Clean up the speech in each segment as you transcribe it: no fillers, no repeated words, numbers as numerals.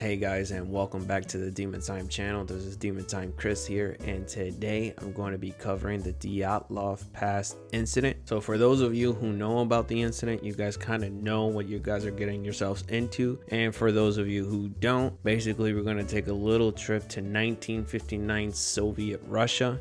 Hey guys, and welcome back to the Demon Time channel. This is Demon Time Chris here, and today I'm going to be covering the Dyatlov Pass incident. So for those of you who know about the incident, you guys kind of know what you guys are getting yourselves into, and for those of you who don't, basically we're going to take a little trip to 1959 Soviet Russia.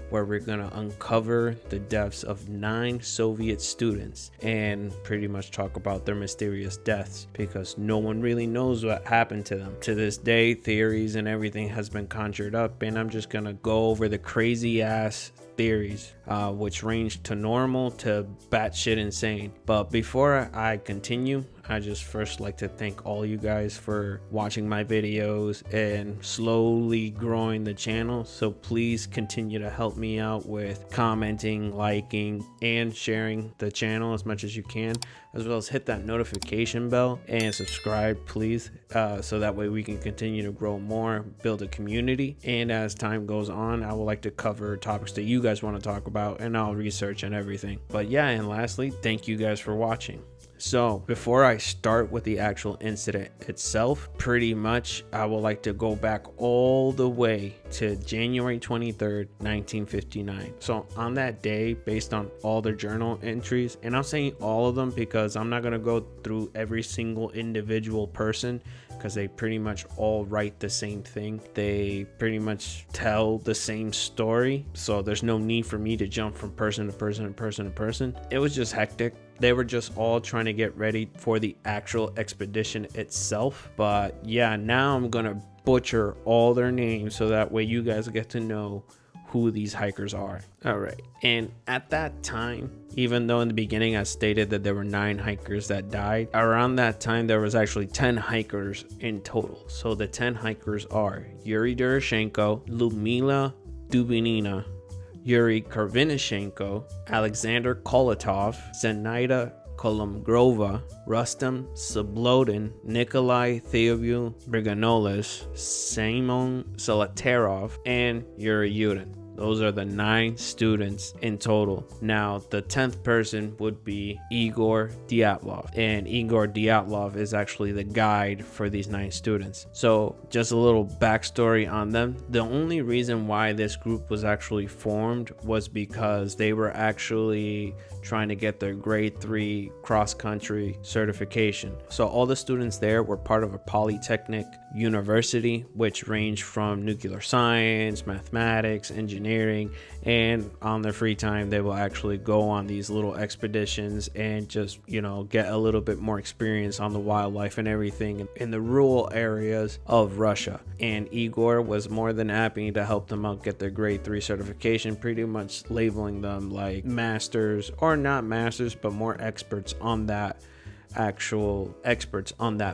Where we're gonna uncover the deaths of 9 Soviet students and pretty much talk about their mysterious deaths, because no one really knows what happened to them. To this day, theories and everything has been conjured up, and I'm just gonna go over the crazy ass theories, which range to normal to batshit insane. But before I continue, I just first like to thank all you guys for watching my videos and slowly growing the channel. So please continue to help me out with commenting, liking, and sharing the channel as much as you can, as well as hit that notification bell and subscribe, please, so that way we can continue to grow more, build a community. And as time goes on, I would like to cover topics that you guys want to talk about, and I'll research and everything. But yeah, and lastly, thank you guys for watching. So before I start with the actual incident itself, pretty much I would like to go back all the way to January 23rd, 1959. So on that day, based on all their journal entries, and I'm saying all of them because I'm not going to go through every single individual person, because they pretty much all write the same thing. They pretty much tell the same story. So there's no need for me to jump from person to person to person to person. It was just hectic. They were just all trying to get ready for the actual expedition itself. But yeah, now I'm gonna butcher all their names so that way you guys get to know who these hikers are. All right, and at that time, even though in the beginning I stated that there were 9 hikers that died, around that time there was actually 10 hikers in total. So the 10 hikers are Yuri Durashenko, Ludmila Dubinina, Yuri Karvinishenko, Alexander Kolotov, Zenaida Kolomgrova, Rustam Sablodin, Nikolai Theodul Briganolis, Simon Salatarov, and Yuri Yudin. Those are the 9 students in total. Now, the 10th person would be Igor Dyatlov, and Igor Dyatlov is actually the guide for these 9 students. So just a little backstory on them. The only reason why this group was actually formed was because they were actually trying to get their grade 3 cross-country certification. So all the students there were part of a polytechnic university, which ranged from nuclear science, mathematics, engineering, and on their free time they will actually go on these little expeditions and just, you know, get a little bit more experience on the wildlife and everything in the rural areas of Russia. And Igor was more than happy to help them out get their grade 3 certification, pretty much labeling them like masters, or not masters, but more experts on that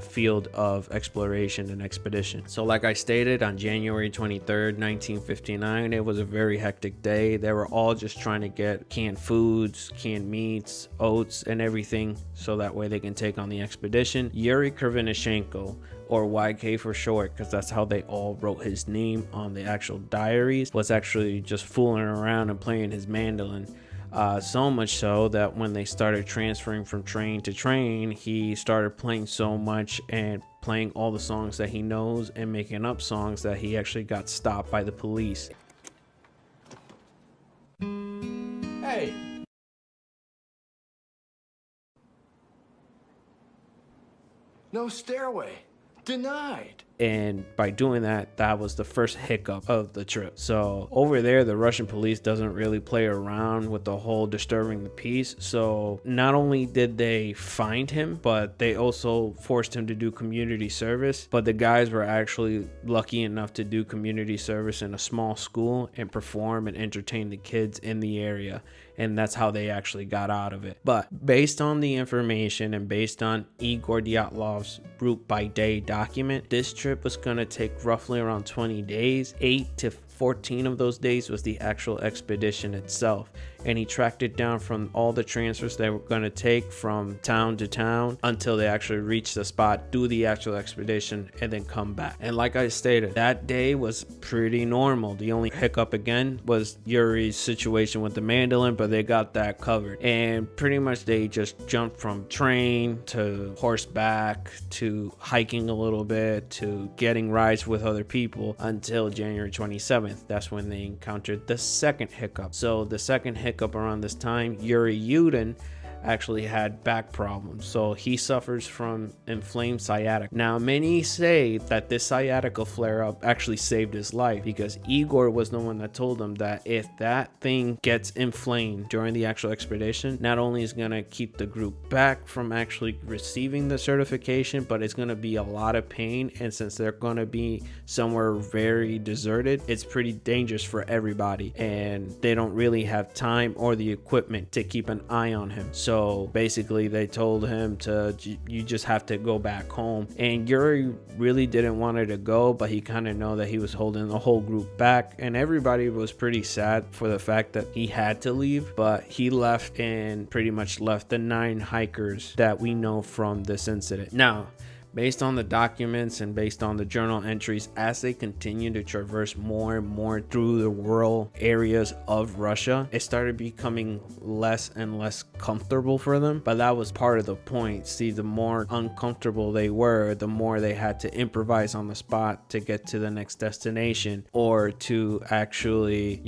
field of exploration and expedition. So like I stated, on January 23rd, 1959, it was a very hectic day. They were all just trying to get canned foods, canned meats, oats, and everything so that way they can take on the expedition. Yuri Karvinishenko, or YK for short, because that's how they all wrote his name on the actual diaries, was actually just fooling around and playing his mandolin. So much so that when they started transferring from train to train, he started playing so much and playing all the songs that he knows and making up songs that he actually got stopped by the police. Hey! No stairway. Denied. And by doing that, that was the first hiccup of the trip. So over there, the Russian police doesn't really play around with the whole disturbing the peace. So not only did they find him, but they also forced him to do community service. But the guys were actually lucky enough to do community service in a small school and perform and entertain the kids in the area. And that's how they actually got out of it. But based on the information and based on Igor Dyatlov's route by day document, this trip was going to take roughly around 20 days, 8 to 14 of those days was the actual expedition itself, and he tracked it down from all the transfers they were going to take from town to town until they actually reach the spot, do the actual expedition, and then come back. And like I stated, that day was pretty normal. The only hiccup again was Yuri's situation with the mandolin, but they got that covered. And pretty much they just jumped from train to horseback to hiking a little bit to getting rides with other people until January 27th. That's when they encountered the second hiccup. So the second hiccup around this time, Yuri Yudin actually had back problems, so he suffers from inflamed sciatica. Now many say that this sciatica flare-up actually saved his life, because Igor was the one that told him that if that thing gets inflamed during the actual expedition, not only is going to keep the group back from actually receiving the certification, but it's going to be a lot of pain, and since they're going to be somewhere very deserted, it's pretty dangerous for everybody, and they don't really have time or the equipment to keep an eye on him. So basically they told him you just have to go back home. And Yuri really didn't want her to go, but he kind of know that he was holding the whole group back, and everybody was pretty sad for the fact that he had to leave. But he left and pretty much left the 9 hikers that we know from this incident. Now, based on the documents and based on the journal entries, as they continue to traverse more and more through the rural areas of Russia, it started becoming less and less comfortable for them. But that was part of the point. See, the more uncomfortable they were, the more they had to improvise on the spot to get to the next destination, or to actually,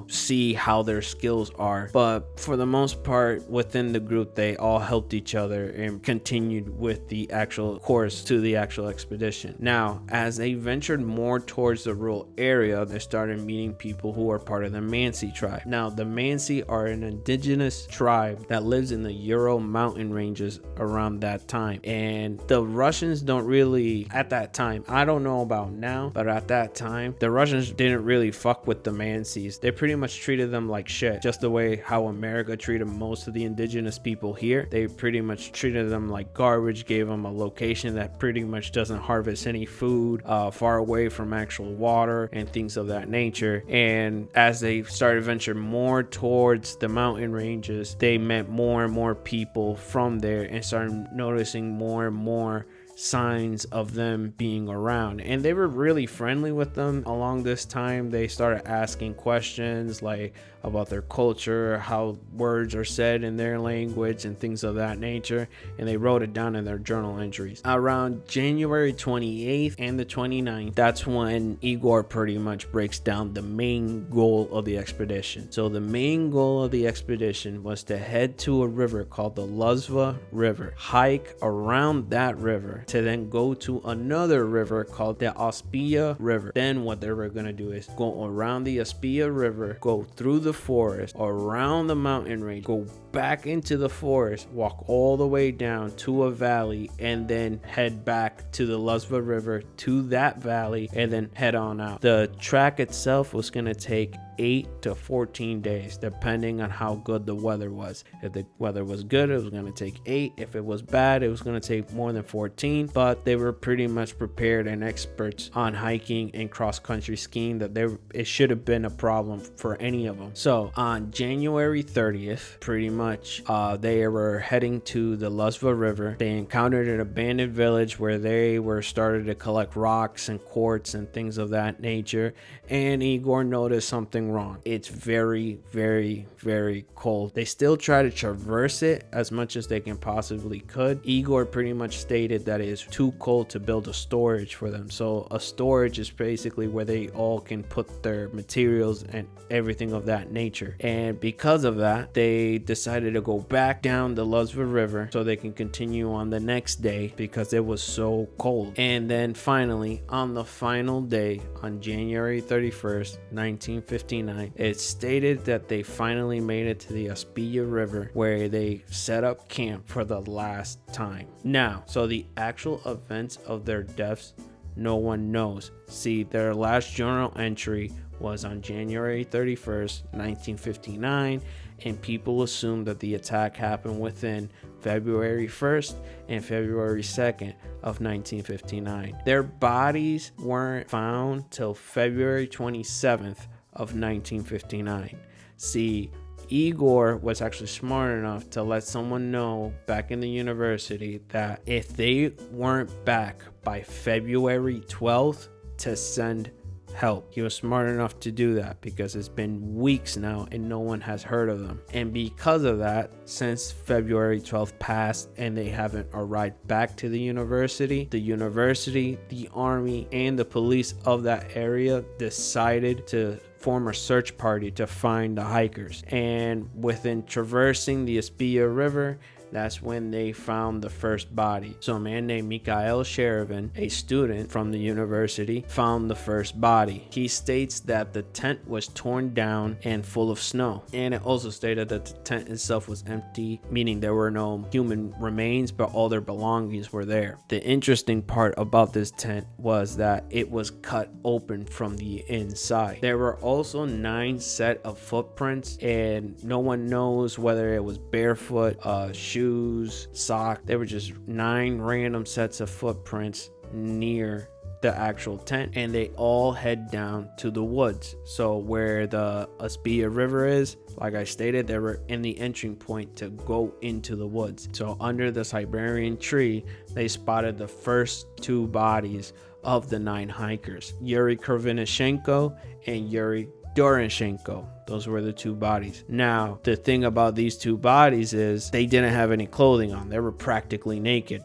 see how their skills are. But for the most part, within the group, they all helped each other and continued with the actual course to the actual expedition. Now, as they ventured more towards the rural area, they started meeting people who are part of the Mansi tribe. Now, the Mansi are an indigenous tribe that lives in the Ural Mountain ranges around that time. And the Russians don't really, at that time, I don't know about now, but at that time, the Russians didn't really fuck with the Mansis. They pretty much treated them like shit, just the way how America treated most of the indigenous people here. They pretty much treated them like garbage, gave them a location that pretty much doesn't harvest any food, far away from actual water and things of that nature. And as they started venturing more towards the mountain ranges, they met more and more people from there and started noticing more and more signs of them being around, and they were really friendly with them. Along this time, they started asking questions like about their culture, how words are said in their language and things of that nature, and they wrote it down in their journal entries. Around January 28th and the 29th, that's when Igor pretty much breaks down the main goal of the expedition. So the main goal of the expedition was to head to a river called the Luzva River, hike around that river, to then go to another river called the Ospia River. Then what they were going to do is go around the Ospia River, go through the forest, around the mountain range, go back into the forest, walk all the way down to a valley, and then head back to the Luzva River, to that valley, and then head on out. The track itself was going to take 8 to 14 days, depending on how good the weather was. If the weather was good, it was going to take 8. If it was bad, it was going to take more than 14. But they were pretty much prepared and experts on hiking and cross-country skiing that it should have been a problem for any of them. So on January 30th, pretty much they were heading to the Luzva River. They encountered an abandoned village where they were started to collect rocks and quartz and things of that nature, and Igor noticed something wrong. It's very, very, very cold. They still try to traverse it as much as they can possibly could. Igor pretty much stated that it is too cold to build a storage for them. So a storage is basically where they all can put their materials and everything of that nature. And because of that, they decided to go back down the Luzva River so they can continue on the next day because it was so cold. And then finally, on the final day, on January 31st, 1959, it stated that they finally made it to the Ospia River, where they set up camp for the last time. Now, so the actual events of their deaths, no one knows. See, their last journal entry was on January 31st, 1959, and people assume that the attack happened within February 1st and February 2nd of 1959. Their bodies weren't found till February 27th of 1959. See, Igor was actually smart enough to let someone know back in the university that if they weren't back by February 12th to send help. He was smart enough to do that because it's been weeks now and no one has heard of them. And because of that, since February 12th passed and they haven't arrived back to the university, the army, and the police of that area decided to form a search party to find the hikers. And within traversing the Espia River, that's when they found the first body. So a man named Mikhail Sherevin, a student from the university, found the first body. He states that the tent was torn down and full of snow. And it also stated that the tent itself was empty, meaning there were no human remains, but all their belongings were there. The interesting part about this tent was that it was cut open from the inside. There were also 9 set of footprints, and no one knows whether it was barefoot, shoes, socks. There were just 9 random sets of footprints near the actual tent, and they all head down to the woods. So where the Espia River is, like I stated, they were in the entry point to go into the woods. So under the Siberian tree, they spotted the first 2 bodies of the 9 hikers, Yuri Korvinashenko and Yuri Doroshenko. Those were the 2 bodies. Now, the thing about these 2 bodies is they didn't have any clothing on. They were practically naked.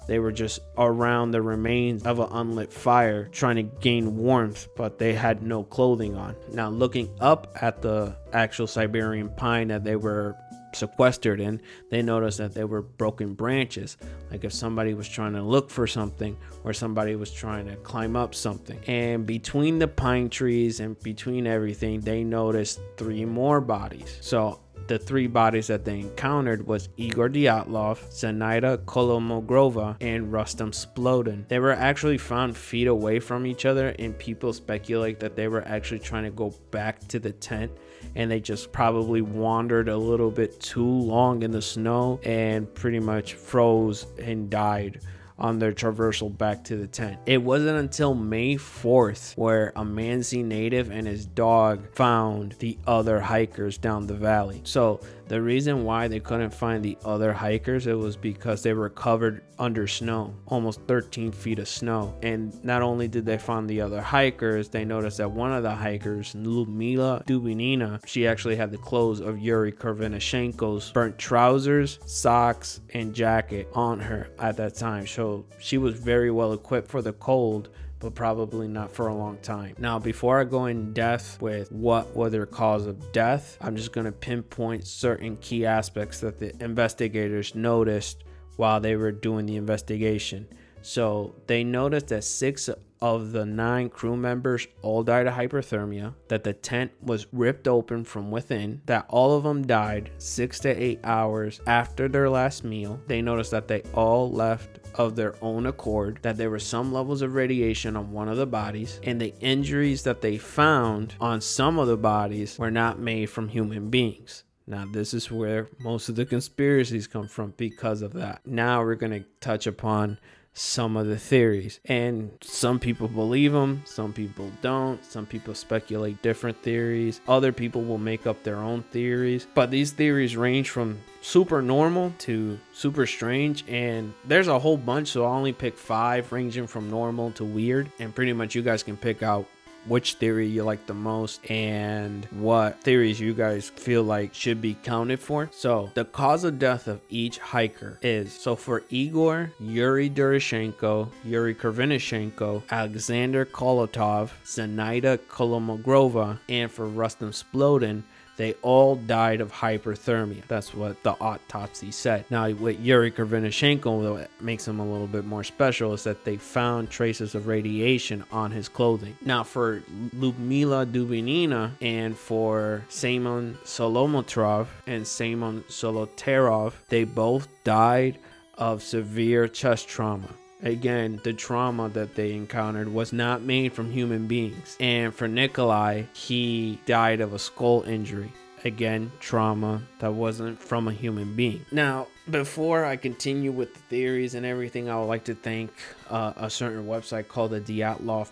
They were just around the remains of an unlit fire trying to gain warmth, but they had no clothing on. Now, looking up at the actual Siberian pine that they were sequestered in, they noticed that they were broken branches, like if somebody was trying to look for something or somebody was trying to climb up something. And between the pine trees and between everything, they noticed 3 more bodies. So the 3 bodies that they encountered was Igor Dyatlov, Zenaida Kolomogrova, and Rustam Splodin. They were actually found feet away from each other, and people speculate that they were actually trying to go back to the tent, and they just probably wandered a little bit too long in the snow and pretty much froze and died on their traversal back to the tent. It wasn't until May 4th where a Mansi native and his dog found the other hikers down the valley. So the reason why they couldn't find the other hikers, it was because they were covered under snow, almost 13 feet of snow. And not only did they find the other hikers, they noticed that one of the hikers, Lyudmila Dubinina, she actually had the clothes of Yuri Korvinashenko's burnt trousers, socks, and jacket on her at that time. So she was very well equipped for the cold, but probably not for a long time. Now, before I go in depth with what were their cause of death, I'm just going to pinpoint certain key aspects that the investigators noticed while they were doing the investigation. So they noticed that 6 of the 9 crew members all died of hypothermia, that the tent was ripped open from within, that all of them died 6 to 8 hours after their last meal. They noticed that they all left of their own accord, that there were some levels of radiation on one of the bodies, and the injuries that they found on some of the bodies were not made from human beings. Now, this is where most of the conspiracies come from because of that. Now we're going to touch upon some of the theories, and some people believe them, some people don't. Some people speculate different theories, other people will make up their own theories, but these theories range from super normal to super strange, and there's a whole bunch, so I only pick 5, ranging from normal to weird, and pretty much you guys can pick out which theory you like the most and what theories you guys feel like should be counted for. So the cause of death of each hiker is, so for Igor, Yuri Doroshenko, Yuri Korvinashenko, Alexander Kolotov, Zenaida Kolomogrova, and for Rustam Splodin, they all died of hyperthermia. That's what the autopsy said. Now, with Yuri Korvinashenko, what makes him a little bit more special is that they found traces of radiation on his clothing. Now, for Lyudmila Dubinina and for Semyon Solomotrov and Semyon Solotarov, they both died of severe chest trauma. Again, the trauma that they encountered was not made from human beings. And for Nikolai, he died of a skull injury. Again, trauma that wasn't from a human being. Now, before I continue with the theories and everything, I would like to thank a certain website called the Dyatlov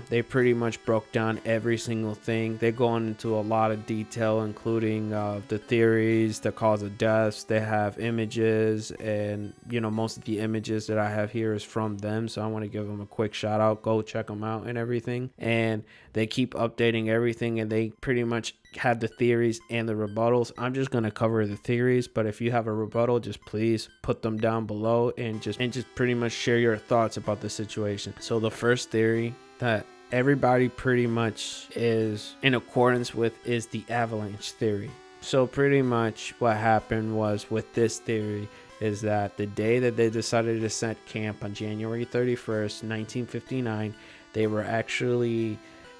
They pretty much broke down every single thing. They go into a lot of detail, including the theories, the cause of deaths. They have images, and most of the images that I have here is from them, so I want to give them a quick shout out. Go check them out and everything. And they keep updating everything, and they pretty much have the theories and the rebuttals. I'm just going to cover the theories, but if you have a rebuttal, just please put them down below and just pretty much share your thoughts about the situation. So the first theory that everybody pretty much is in accordance with is the avalanche theory. So pretty much what happened was with this theory is that the day that they decided to set camp on January 31st, 1959, they were actually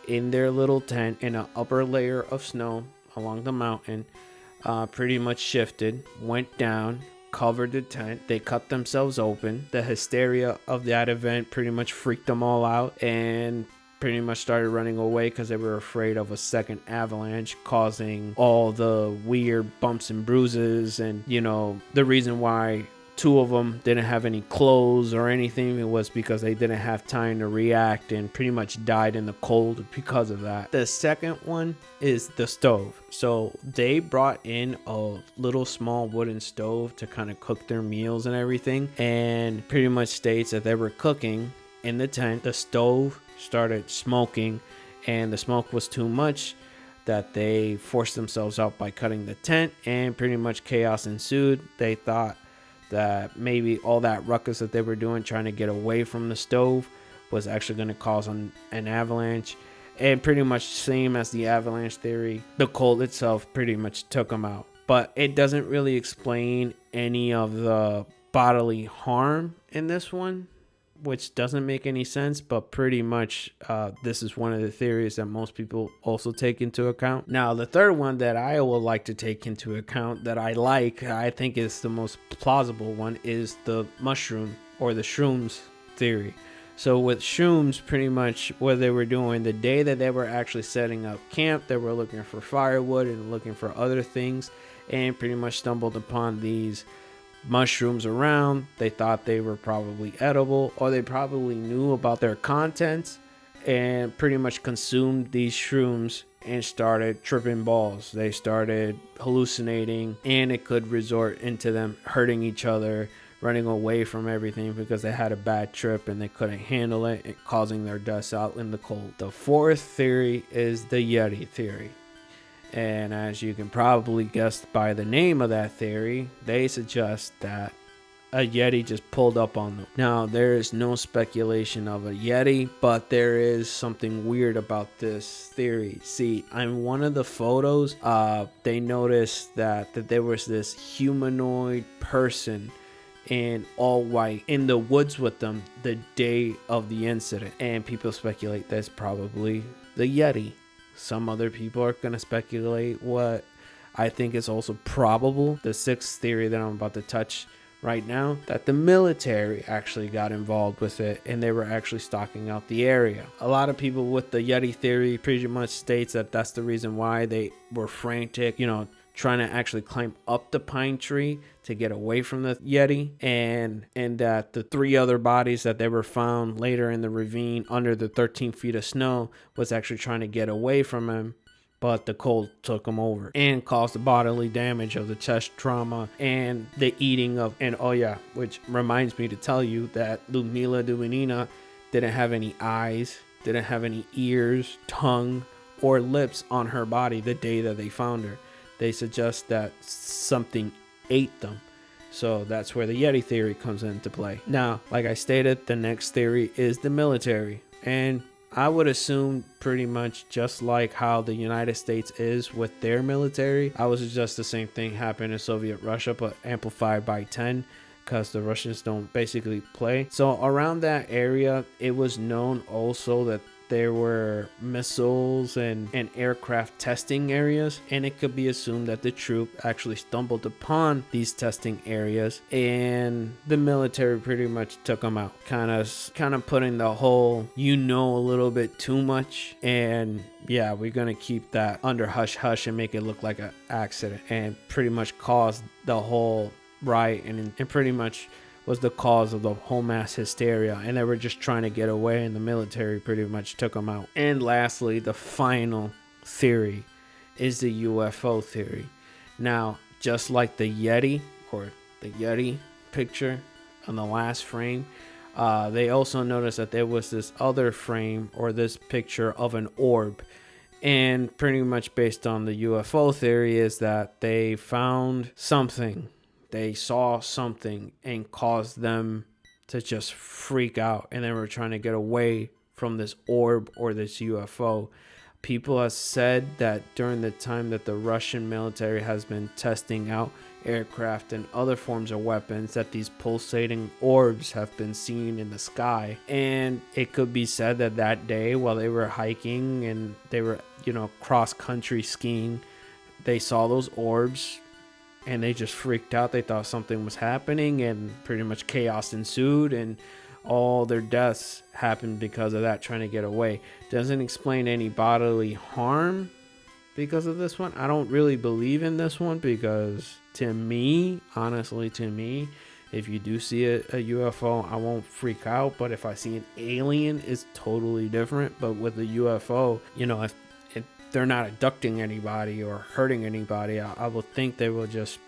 in their little tent in an upper layer of snow along the mountain, pretty much shifted, went down, covered the tent. They cut themselves open. The hysteria of that event pretty much freaked them all out and pretty much started running away because they were afraid of a second avalanche causing all the weird bumps and bruises. And the reason why two of them didn't have any clothes or anything, it was because they didn't have time to react and pretty much died in the cold because of that. The second one is the stove. So they brought in a little small wooden stove to kind of cook their meals and everything, and pretty much states that they were cooking in the tent. The stove started smoking, and the smoke was too much that they forced themselves out by cutting the tent, and pretty much chaos ensued. They thought that maybe all that ruckus that they were doing trying to get away from the stove was actually going to cause an avalanche. And pretty much same as the avalanche theory, the cold itself pretty much took them out. But it doesn't really explain any of the bodily harm in this one, which doesn't make any sense, but pretty much this is one of the theories that most people also take into account. Now, the third one that I would like to take into account that I think is the most plausible one, is the mushroom or the shrooms theory. So with shrooms, pretty much what they were doing the day that they were actually setting up camp, they were looking for firewood and looking for other things, and pretty much stumbled upon these mushrooms around. They thought they were probably edible, or they probably knew about their contents and pretty much consumed these shrooms and started tripping balls. They started hallucinating, and it could resort into them hurting each other, running away from everything because they had a bad trip and they couldn't handle it, and causing their deaths out in the cold. The fourth theory is the Yeti theory. And as you can probably guess by the name of that theory, they suggest that a Yeti just pulled up on them. Now, there is no speculation of a Yeti, but there is something weird about this theory. See, on one of the photos, they noticed that there was this humanoid person in all white in the woods with them the day of the incident. And people speculate that's probably the Yeti. Some other people are going to speculate what I think is also probable. The sixth theory that I'm about to touch right now, that the military actually got involved with it and they were actually stalking out the area. A lot of people with the Yeti theory pretty much states that that's the reason why they were frantic, trying to actually climb up the pine tree to get away from the Yeti, and that the three other bodies that they were found later in the ravine under the 13 feet of snow was actually trying to get away from him, but the cold took them over and caused the bodily damage of the chest trauma and the eating of, and which reminds me to tell you that Ludmila Dubinina didn't have any eyes, didn't have any ears, tongue, or lips on her body the day that they found her. They suggest that something ate them. So that's where the Yeti theory comes into play. Now, like I stated, the next theory is the military. And I would assume pretty much just like how the United States is with their military, I would suggest the same thing happened in Soviet Russia, but amplified by 10. Because the Russians don't basically play. So around that area, it was known also that there were missiles and aircraft testing areas, and it could be assumed that the troop actually stumbled upon these testing areas and the military pretty much took them out, kind of putting the whole a little bit too much, and yeah, we're gonna keep that under hush hush and make it look like an accident, and pretty much caused the whole riot and pretty much was the cause of the whole mass hysteria, and they were just trying to get away, and the military pretty much took them out. And lastly, the final theory is the UFO theory. Now, just like the Yeti picture on the last frame, they also noticed that there was this other frame or this picture of an orb. And pretty much based on the UFO theory is that they found something. They saw something and caused them to just freak out, and they were trying to get away from this orb or this UFO. People have said that during the time that the Russian military has been testing out aircraft and other forms of weapons, that these pulsating orbs have been seen in the sky. And it could be said that that day while they were hiking and they were, cross country skiing, they saw those orbs and they just freaked out. They thought something was happening, and pretty much chaos ensued, and all their deaths happened because of that, trying to get away. Doesn't explain any bodily harm because of this one. I don't really believe in this one because honestly, to me, if you do see a UFO, I won't freak out. But if I see an alien, it's totally different. But with a UFO, if they're not abducting anybody or hurting anybody, I would think they will just,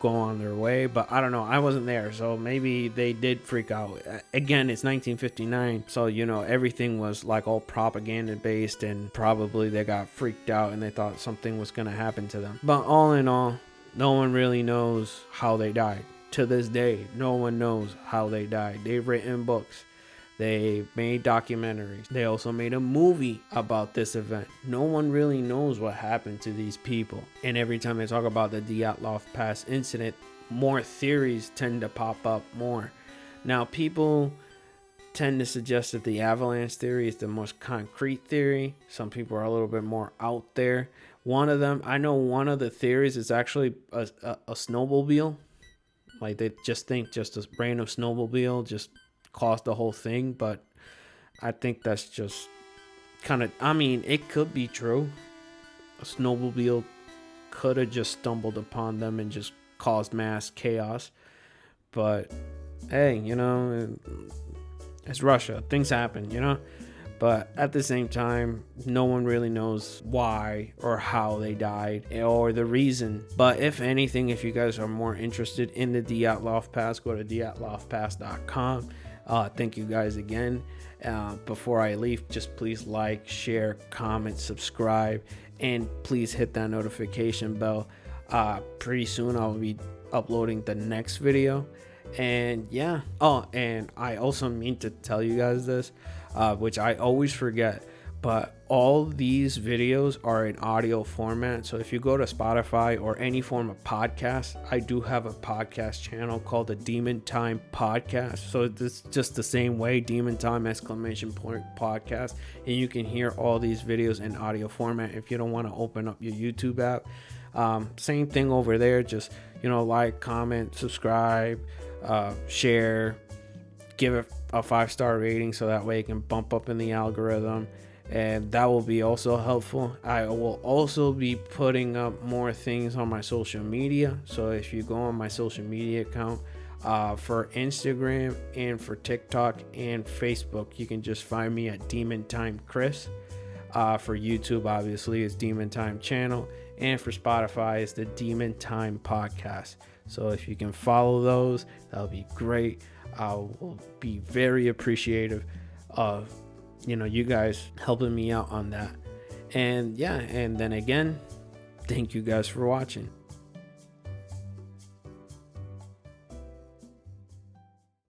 go on their way. But I don't know. I wasn't there, so maybe they did freak out. Again, it's 1959, so everything was like all propaganda based, and probably they got freaked out and they thought something was going to happen to them. But all in all, no one really knows how they died. To this day, no one knows how they died. They've written books. They made documentaries. They also made a movie about this event. No one really knows what happened to these people. And every time they talk about the Dyatlov Pass incident, more theories tend to pop up more. Now, people tend to suggest that the avalanche theory is the most concrete theory. Some people are a little bit more out there. One of the theories is actually a snowmobile. Like, they just think just a random snowmobile just caused the whole thing, but I think that's just it could be true. A snowmobile could have just stumbled upon them and just caused mass chaos, but hey, it's Russia, things happen, but at the same time, no one really knows why or how they died or the reason. But if anything, if you guys are more interested in the Dyatlov Pass, go to dyatlovpass.com. Thank you guys again. Before I leave, just please like, share, comment, subscribe, and please hit that notification bell. Pretty soon I'll be uploading the next video. And yeah. And I also mean to tell you guys this, which I always forget, but all these videos are in audio format. So if you go to Spotify or any form of podcast, I do have a podcast channel called the Demon Time Podcast. So it's just the same way, Demon Time ! Podcast. And you can hear all these videos in audio format if you don't want to open up your YouTube app. Same thing over there. Just, like, comment, subscribe, share, give it a 5-star rating so that way it can bump up in the algorithm, and that will be also helpful. I will also be putting up more things on my social media, so if you go on my social media account for Instagram and for TikTok and Facebook, you can just find me at Demon Time Chris. For YouTube, obviously, it's Demon Time Channel, and for Spotify, it's the Demon Time Podcast. So if you can follow those, that'll be great. I will be very appreciative of you guys helping me out on that. And yeah, and then again, thank you guys for watching.